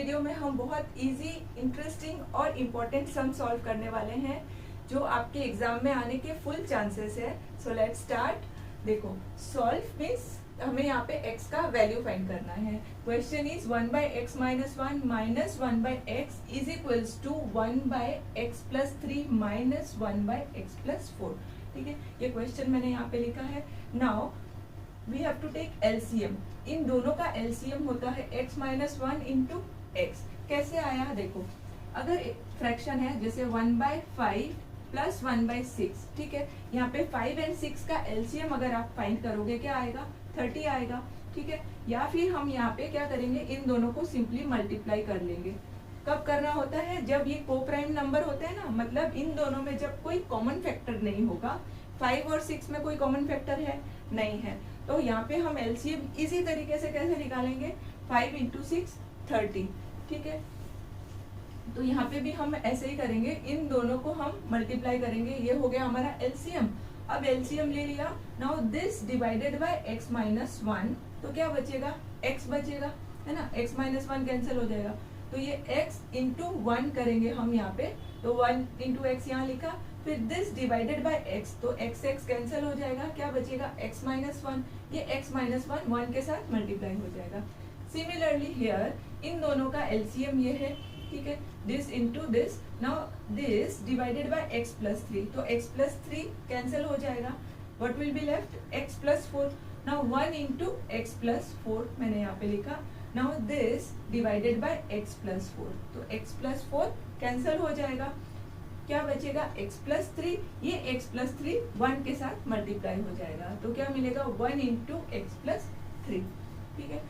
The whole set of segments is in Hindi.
वीडियो में हम बहुत इजी, इंटरेस्टिंग और इम्पोर्टेंट सम सॉल्व करने वाले हैं जो आपके एग्जाम में आने के फुल चांसेस है। So let's start. देखो, सॉल्व मीन्स हमें यहाँ पे x का वैल्यू फाइंड करना है। Question is 1/x minus 1 minus 1/x is equals to 1/x plus 3 minus 1/x plus 4। ठीक है, ये क्वेश्चन मैंने यहाँ पे लिखा है। Now we have to take LCM. इन दोनों का एलसीएम होता है x माइनस 1 इंटू एक्स। कैसे आया देखो, अगर फ्रैक्शन है जैसे 1/5 प्लस 1/6, ठीक है, यहाँ पे 5 एंड 6 का एलसीएम अगर आप फाइंड करोगे क्या आएगा, 30 आएगा। ठीक है, या फिर हम यहाँ पे क्या करेंगे, इन दोनों को सिंपली मल्टीप्लाई कर लेंगे। कब करना होता है, जब ये को प्राइम नंबर होते हैं ना, मतलब इन दोनों में जब कोई कॉमन फैक्टर नहीं होगा। 5 और 6 में कोई कॉमन फैक्टर है नहीं है, तो यहाँ पे हम एलसीएम इसी तरीके से कैसे निकालेंगे, 5 इंटू 6 30। ठीक है, तो यहाँ पे भी हम ऐसे ही करेंगे, इन दोनों को हम मल्टीप्लाई करेंगे। ये हो गया हमारा एलसीएम। अब एलसीएम ले लिया। Now this divided by x minus 1, तो क्या बचेगा, x बचेगा, है ना। x माइनस 1 कैंसिल हो जाएगा, तो ये x इंटू 1 करेंगे हम यहाँ पे, तो 1 इंटू एक्स यहाँ लिखा। फिर दिस डिवाइडेड बाय x, तो x कैंसिल हो जाएगा, क्या बचेगा, x माइनस 1। ये x माइनस 1 के साथ मल्टीप्लाई हो जाएगा। सिमिलरली हियर इन दोनों का एलसीएम ये है। ठीक है, this into this. Now this divided by x plus 3, तो x प्लस 3 कैंसिल हो जाएगा। What will be left, x plus 4। Now 1 into x plus 4 मैंने यहाँ पे लिखा। Now this divided by x plus 4, तो x प्लस 4 कैंसिल हो जाएगा, क्या बचेगा, x प्लस 3। ये x प्लस 3 1 के साथ मल्टीप्लाई हो जाएगा, तो क्या मिलेगा, 1 इंटू एक्स प्लस 3। ठीक है,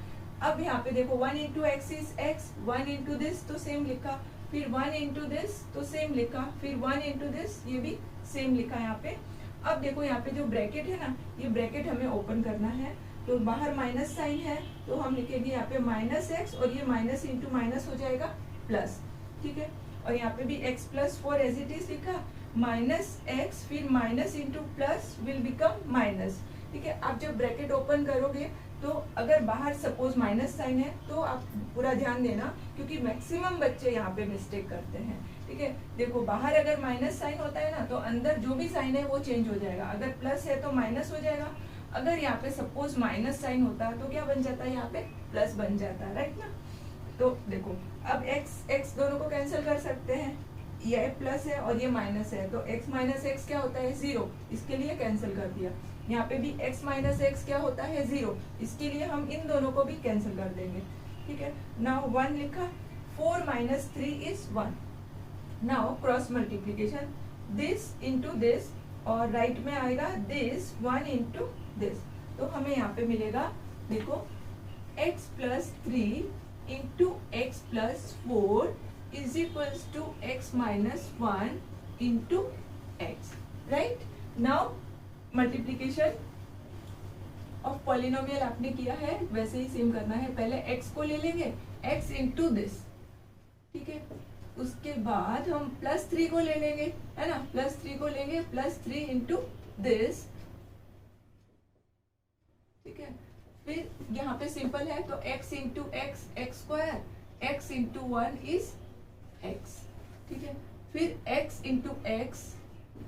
अब यहाँ पे देखो 1 into x is x, 1 into this तो सेम लिखा, फिर 1 इंटू दिस तो सेम लिखा, फिर 1 इंटू दिस ये भी सेम लिखा यहाँ पे। अब देखो यहाँ पे जो ब्रैकेट है ना, ये ब्रैकेट हमें ओपन करना है, तो बाहर माइनस साइन है, तो हम लिखेंगे यहाँ पे माइनस एक्स, और ये माइनस इंटू माइनस हो जाएगा प्लस। ठीक है, और यहाँ पे भी x plus 4 as it is लिखा, माइनस एक्स फिर minus into plus will become minus. ठीक है, आप जब ब्रैकेट ओपन करोगे तो अगर बाहर सपोज माइनस साइन है तो आप पूरा ध्यान देना, क्योंकि मैक्सिमम बच्चे यहाँ पे मिस्टेक करते हैं। ठीक है, देखो बाहर अगर माइनस साइन होता है ना, तो अंदर जो भी साइन है वो चेंज हो जाएगा। अगर प्लस है तो माइनस हो जाएगा, अगर यहाँ पे सपोज माइनस साइन होता है तो क्या बन जाता है, यहाँ पे प्लस बन जाता है, राइट ना। तो देखो अब x दोनों को कैंसिल कर सकते हैं, ये प्लस है और ये माइनस है, तो x माइनस एक्स क्या होता है, 0, इसके लिए कैंसिल कर दिया। यहाँ पे भी x माइनस एक्स क्या होता है, 0, इसके लिए हम इन दोनों को भी कैंसिल कर देंगे। ठीक है, नाउ 1 लिखा, 4 minus 3 is 1। Now cross multiplication, this into this, और राइट में आएगा दिस 1 इंटू दिस, तो हमें यहाँ पे मिलेगा, देखो x plus 3 into x plus 4 is equals to x minus 1 into x, right. Now multiplication of polynomial आपने किया है, वैसे ही सेम करना है। पहले x को ले लेंगे, x इंटू दिस, ठीक है, उसके बाद हम प्लस 3 को ले लेंगे, है ना, प्लस 3 को लेंगे, प्लस 3 इंटू दिस। ठीक है, फिर यहाँ पे सिंपल है, तो x into x, x square, x into 1 is x। ठीक है, फिर x into x,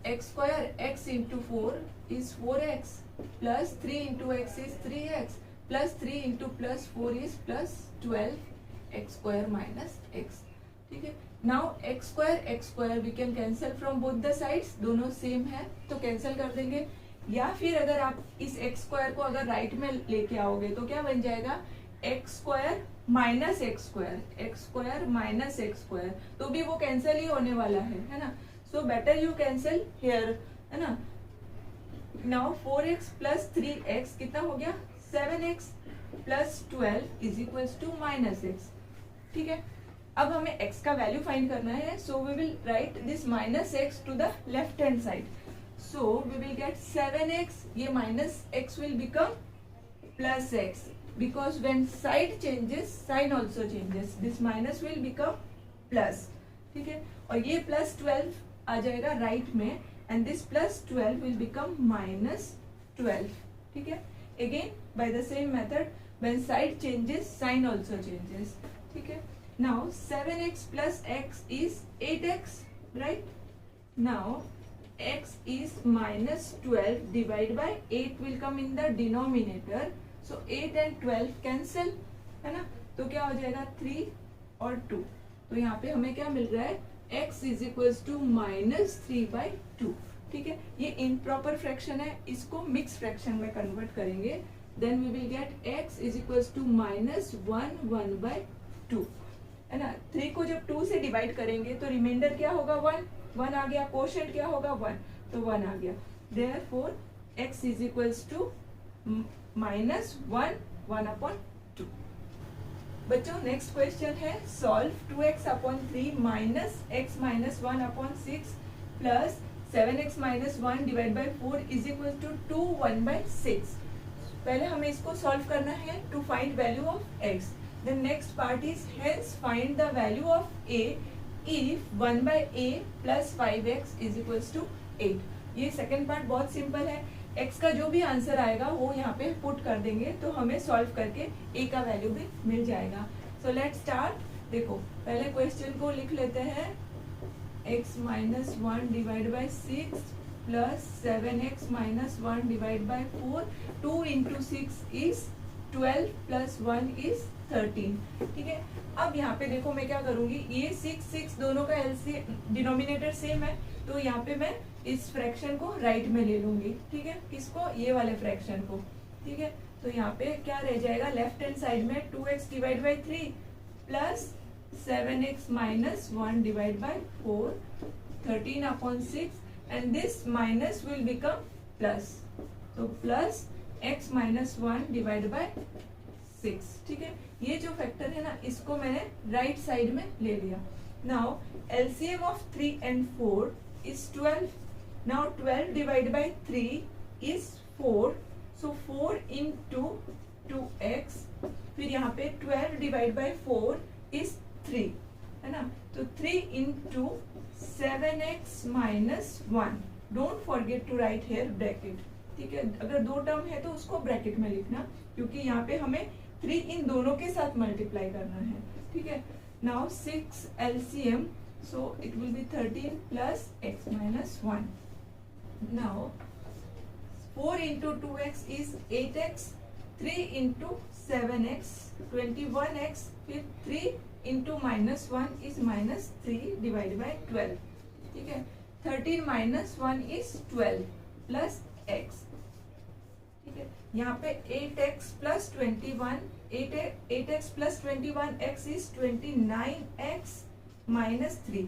x square, x into 4 is 4x, plus 3 into x is 3x, plus 3 into plus 4 is plus 12 x square minus x। ठीक है, now x square we can cancel from both the sides, दोनों सेम है तो कैंसिल कर देंगे। या फिर अगर आप इस x स्क्वायर को अगर राइट में लेके आओगे तो क्या बन जाएगा, x square minus x square, x square minus x square, तो भी वो कैंसिल ही होने वाला है ना। So better you cancel here, है ना। नाउ 4x प्लस 3x कितना हो गया, 7x plus 12 is equals to minus x. ठीक है, अब हमें x का वैल्यू फाइंड करना है, so we will write this minus x to the left hand side, so we will get 7x, ये minus x will become plus x, because when side changes sign also changes, this minus will become plus। ठीक है, और ये प्लस 12 आ जाएगा राइट में, and this plus 12 will become minus 12। ठीक है, again by the same method when side changes sign also changes। ठीक है, Now 7x plus x is 8x, right? Now x is minus 12 divided by 8 will come in the denominator. So 8 and 12 cancel, है ना? तो क्या हो जाएगा 3 और 2. तो यहाँ पे हमें क्या मिल रहा है, x इज इक्वल्स टू -3/2. ठीक है, ये इम्प्रॉपर फ्रैक्शन है, इसको मिक्स फ्रैक्शन में कन्वर्ट करेंगे. Then we will get x is equals to -1/2, है ना? 3 को जब 2 से डिवाइड करेंगे तो रिमाइंडर क्या होगा, 1 आ गया. कोशेंट क्या होगा, 1, तो 1 आ गया. Therefore x is equals to -1/2. बच्चों नेक्स्ट क्वेश्चन है, solve 2x/3 minus x minus 1/6 plus 7x minus 1 divide by 4 is equal to 2/1/6. पहले हमें इसको सॉल्व करना है to find value of x. The next part is hence find the value of a if 1/a plus 5x is equal to 8. ये सेकेंड पार्ट बहुत सिंपल है. x का जो भी आंसर आएगा वो यहाँ पे पुट कर देंगे तो हमें सॉल्व करके a का वैल्यू भी मिल जाएगा. सो लेट्स स्टार्ट. देखो पहले क्वेश्चन को लिख लेते हैं. x minus 1 divide by 6 plus 7x minus 1 divide by 4. 2 into 6 is 12 plus 1 is 13. ठीक है, अब यहाँ पे देखो मैं क्या करूंगी, ये 6 दोनों का एलसीएम डिनोमिनेटर सेम है तो यहाँ पे मैं इस फ्रैक्शन को राइट में ले लूंगी. ठीक है, किसको, ये वाले फ्रैक्शन को. ठीक है, तो यहाँ पे क्या रह जाएगा, लेफ्ट हैंड साइड में 2x divide by 3 plus 7x minus 1 divide by 4 13/6 and this minus will become plus. तो plus x minus 1 divide by 6. ठीक है, ये जो फैक्टर है ना इसको मैंने राइट साइड में ले लिया. Now LCM of 3 and 4 is 12. Now 12 divided by 3 is 4. So 4 into 2x. फिर यहाँ पे 12 divided by 4 is 3, है ना? तो 3 into 7x minus 1. Don't forget to write here bracket. ठीक है, अगर दो टर्म है तो उसको ब्रैकेट में लिखना क्योंकि यहाँ पे हमें 3 इन दोनों के साथ मल्टीप्लाई करना है. ठीक है, now 6 LCM. So it will be 13 plus x minus 1. Now 4 into 2x is 8x. 3 into 7x 21x. फिर 3 into minus 1 is minus 3 divided by 12. ठीक है, 13 minus 1 is 12 plus x. ठीक है, यहाँ पे 8x plus 21 8x plus 21x is 29x minus 3.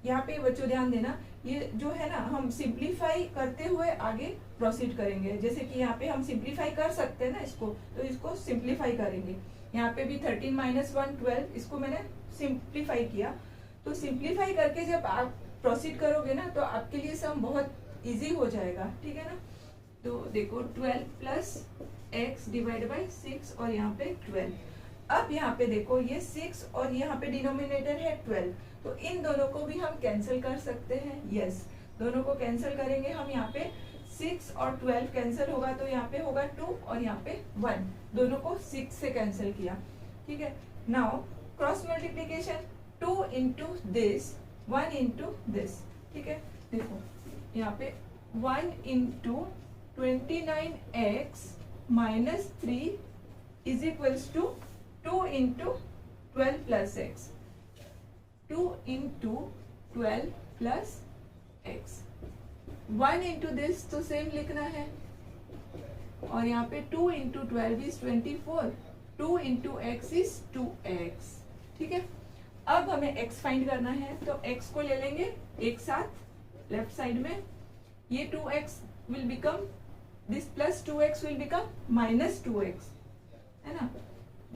यहाँ पे बच्चों ध्यान देना, ये जो है ना हम सिंप्लीफाई करते हुए आगे प्रोसीड करेंगे. जैसे कि यहाँ पे हम सिंप्लीफाई कर सकते हैं ना इसको, तो इसको सिंप्लीफाई करेंगे. यहाँ पे भी 13 माइनस 1 12, इसको मैंने सिंप्लीफाई किया. तो सिंप्लीफाई करके जब आप प्रोसीड करोगे ना तो आपके लिए सम बहुत इजी हो जाएगा. ठीक है ना? तो देखो 12 प्लस x डिवाइड बाई 6 और यहाँ पे 12. अब यहाँ पे देखो ये 6 और यहाँ पे डिनोमिनेटर है 12, तो इन दोनों को भी हम कैंसिल कर सकते हैं. यस, दोनों को कैंसिल करेंगे हम. यहाँ पे 6 और 12 कैंसिल होगा तो यहाँ पे होगा 2 और यहाँ पे 1. दोनों को 6 से कैंसिल किया. ठीक है, now cross multiplication 2 into this 1 into this. ठीक है, देखो यहाँ पे 1 into 29x minus 3 is equals to 2 into 12 plus x. 2 into 12 plus x. 1 into this तो सेम लिखना है और यहाँ पे 2 into 12 is 24. 2 into x is 2x. ठीक है, अब हमें x फाइंड करना है तो x को ले लेंगे एक साथ लेफ्ट साइड में. ये 2x will become this plus 2x will become minus 2x, है ना?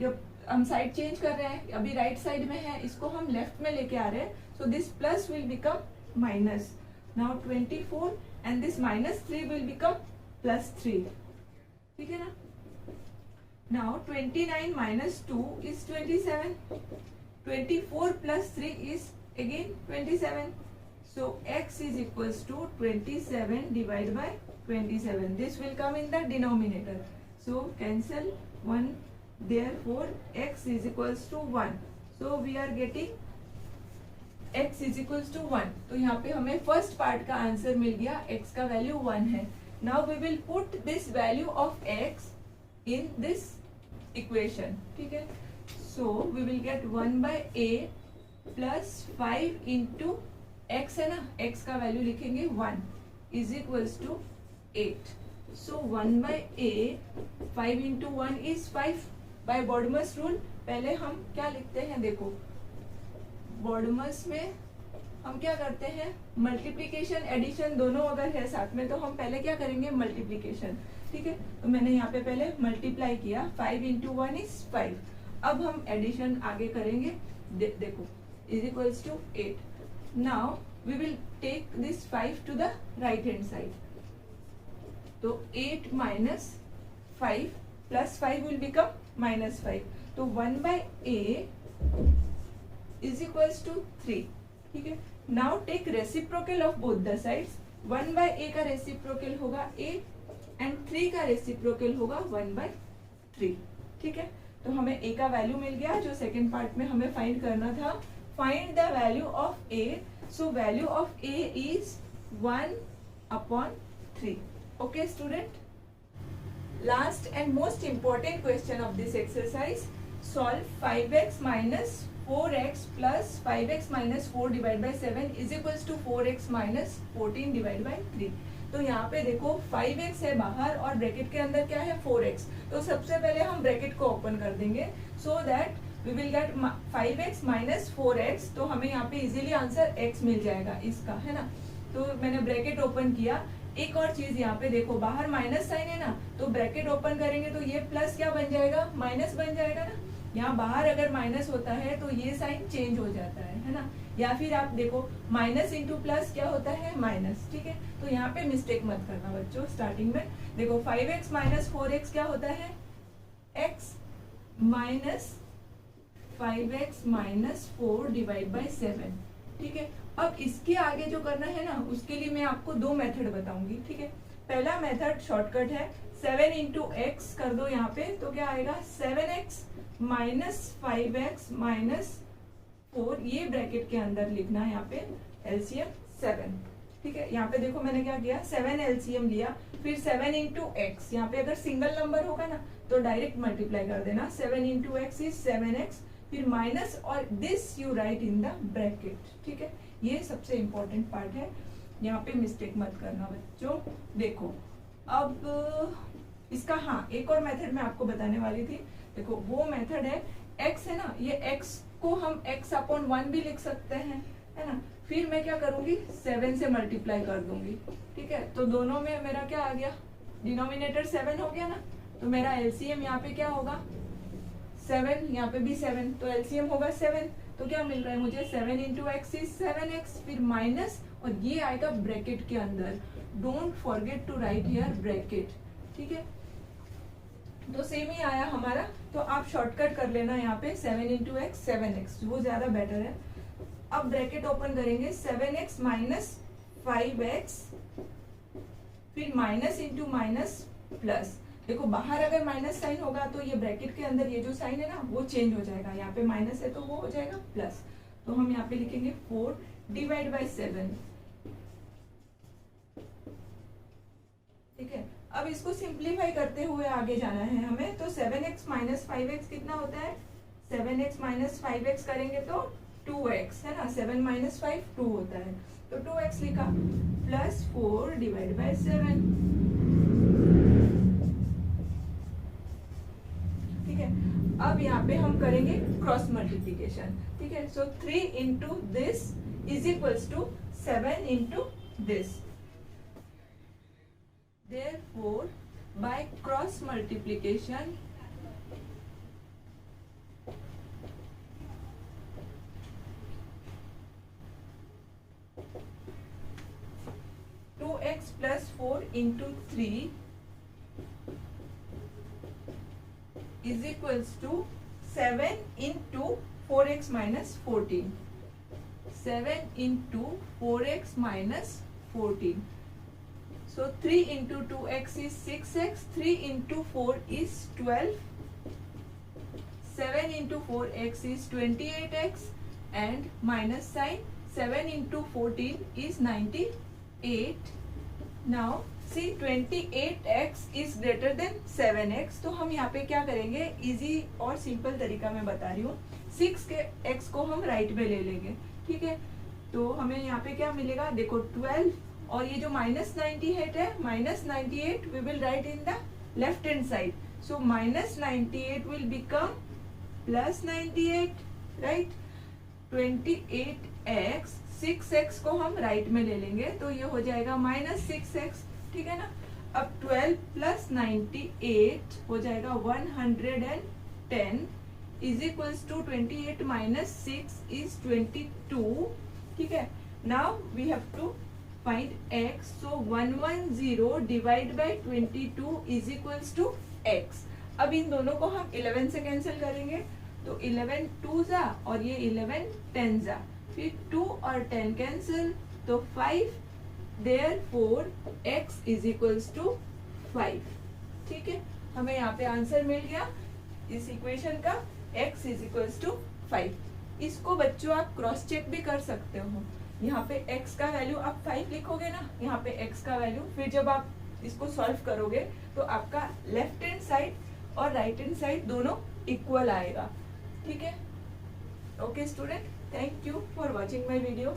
जब हम साइड चेंज कर रहे हैं, अभी राइट साइड में है, इसको हम लेफ्ट में लेके आ रहे हैं. So this plus will become minus. Now 24 and this minus 3 will become plus 3. ठीक है ना? Now 29 minus 2 is 27. 24 plus 3 is again 27. So x is equals to 27 divided by 27. This will come in the denominator. So cancel 1. Therefore x is equals to 1. So we are getting x is equals to 1। तो यहाँ पे हमें फर्स्ट पार्ट का आंसर मिल गया, x का वैल्यू 1 है। Now we will put this value of x in this equation, ठीक है। So we will get 1/a plus 5 into x है ना, x का वैल्यू लिखेंगे 1 is equals to 8। So 1/a 5 into 1 is 5 by BODMAS rule. पहले हम क्या लिखते हैं, देखो बॉडमस में हम क्या करते हैं, मल्टीप्लीकेशन एडिशन दोनों अगर है साथ में तो हम पहले क्या करेंगे, मल्टीप्लीकेशन, ठीक है। तो मैंने यहाँ पे पहले मल्टीप्लाई किया, 5 इंटू 1 इज 5। अब हम एडिशन आगे करेंगे, देखो is equals to 8। Now we will take this 5 to the right hand side. तो 8 माइनस 5 प्लस 5 विल बिकम -5। तो 1/a इज इक्वल्स टू 3, ठीक है। Now take reciprocal of both the sides. 1/a का रेसिप्रोकल होगा a एंड 3 का रेसिप्रोकल होगा 1/3, ठीक है। तो हमें a का वैल्यू मिल गया जो सेकेंड पार्ट में हमें फाइंड करना था। Find the value of a। So value of a is 1/3। Okay student, last and most important question of this exercise, solve 5x minus 4x plus 5x minus 4 divide by 7 is equals to 4x minus 14 divide by 3। तो यहाँ पे देखो 5x है बाहर और ब्रैकेट के अंदर क्या है 4x। तो सबसे पहले हम ब्रैकेट को ओपन कर देंगे so that we will get 5x minus 4x। तो हमें यहाँ पे इजीली आंसर x मिल जाएगा इसका, है ना। तो मैंने ब्रैकेट ओपन किया। एक और चीज यहाँ पे देखो, बाहर माइनस साइन है ना, तो ब्रैकेट ओपन करेंगे तो ये प्लस क्या बन जाएगा, माइनस बन जाएगा ना। यहाँ बाहर अगर माइनस होता है तो ये साइन चेंज हो जाता है ना। या फिर आप देखो माइनस इंटू प्लस क्या होता है, माइनस, ठीक है। तो यहाँ पे मिस्टेक मत करना बच्चों। स्टार्टिंग में देखो 5x माइनस 4x क्या होता है, x minus 5x minus 4 divide by 7, ठीक है। अब इसके आगे जो करना है ना, उसके लिए मैं आपको दो मेथड बताऊंगी, ठीक है। पहला मेथड शॉर्टकट है, 7 इंटू एक्स कर दो यहाँ पे, तो क्या आएगा 7x माइनस 5x माइनस 4, ये ब्रैकेट के अंदर लिखना है यहाँ पे एलसीएम 7, ठीक है। यहाँ पे देखो मैंने क्या किया, 7 एलसीएम लिया, फिर 7 इंटू एक्स, यहाँ पे अगर सिंगल नंबर होगा ना तो डायरेक्ट मल्टीप्लाई कर देना। 7 इंटू एक्स इज 7x, फिर माइनस और this you right in the bracket, ठीक है। ये सबसे इंपॉर्टेंट पार्ट है, यहाँ पे मिस्टेक मत करना बच्चों। देखो अब इसका, हाँ एक और मेथड मैं आपको बताने वाली थी। देखो वो मेथड है, x है ना, ये x को हम x अपॉन 1 भी लिख सकते हैं, है ना। फिर मैं क्या करूंगी, 7 से मल्टीप्लाई कर दूंगी, ठीक है। तो दोनों में मेरा क्या आ गया, डिनोमिनेटर 7 हो गया ना, तो मेरा एलसीएम यहाँ पे क्या होगा 7, यहाँ पे भी 7, तो एलसीएम होगा 7। तो क्या मिल रहा है मुझे, 7 इंटू एक्स इज 7x, फिर माइनस और ये आएगा ब्रैकेट के अंदर। Don't forget to write here bracket, ठीक है। तो सेम ही आया हमारा, तो आप शॉर्टकट कर लेना यहाँ पे 7 इंटू एक्स 7x, वो ज्यादा बेटर है। अब ब्रैकेट ओपन करेंगे, 7x माइनस 5x, फिर माइनस इंटू माइनस प्लस। देखो बाहर अगर माइनस साइन होगा तो ये ब्रैकेट के अंदर ये जो साइन है ना वो चेंज हो जाएगा, यहाँ पे माइनस है तो वो हो जाएगा प्लस। तो हम यहाँ पे लिखेंगे 4 डिवाइड बाई 7, ठीक है। अब इसको सिंप्लीफाई करते हुए आगे जाना है हमें। तो 7x माइनस 5x कितना होता है, 7x माइनस 5x करेंगे तो 2x, है ना। 7 माइनस 5 2 होता है, तो 2x लिखा, प्लस 4 डिवाइड बाई 7, ठीक है। अब यहाँ पे हम करेंगे क्रॉस मल्टीप्लीकेशन, ठीक है। So 3 into this is equals to 7 into this. Therefore, by cross multiplication, 2x plus 4 into 3 is equals to 7 into 4x minus 14. 7 into 4x minus 14. So 3 into 2x is 6x, 3 into 4 is 12, 7 into 4x is 28x and minus sign 7 into 14 is 98. Now see 28x is greater than 7x, तो हम यहाँ पे क्या करेंगे, इजी और सिंपल तरीका मैं बता रही हूँ, 6 के x को हम राइट में ले लेंगे, ठीक है। तो हमें यहाँ पे क्या मिलेगा, देखो 12 और ये जो माइनस 98 है, minus 98 we will write in the left hand side, so minus 98 will become plus 98, right. 28x, 6x को हम राइट में ले लेंगे तो ये हो जाएगा माइनस 6x, ठीक है ना। अब 12 प्लस 98 हो जाएगा 110 is equals to 28 minus 6 is 22, ठीक है। Now we have to find x, so 110 divide by 22 is equals to x। अब इन दोनों को हम 11 से कैंसिल करेंगे, तो 11 2 जा और ये 11 10 जा, फिर 2 और 10 कैंसिल तो 5, therefore x is equals to 5, ठीक है। हमें यहाँ पे आंसर मिल गया इस इक्वेशन का, x is equals to 5। इसको बच्चों आप क्रॉस चेक भी कर सकते हो, यहाँ पे x का वैल्यू आप 5 लिखोगे ना, यहाँ पे x का वैल्यू, फिर जब आप इसको सॉल्व करोगे तो आपका लेफ्ट हैंड साइड और राइट हैंड साइड दोनों इक्वल आएगा, ठीक है। Okay student, thank you for watching my video.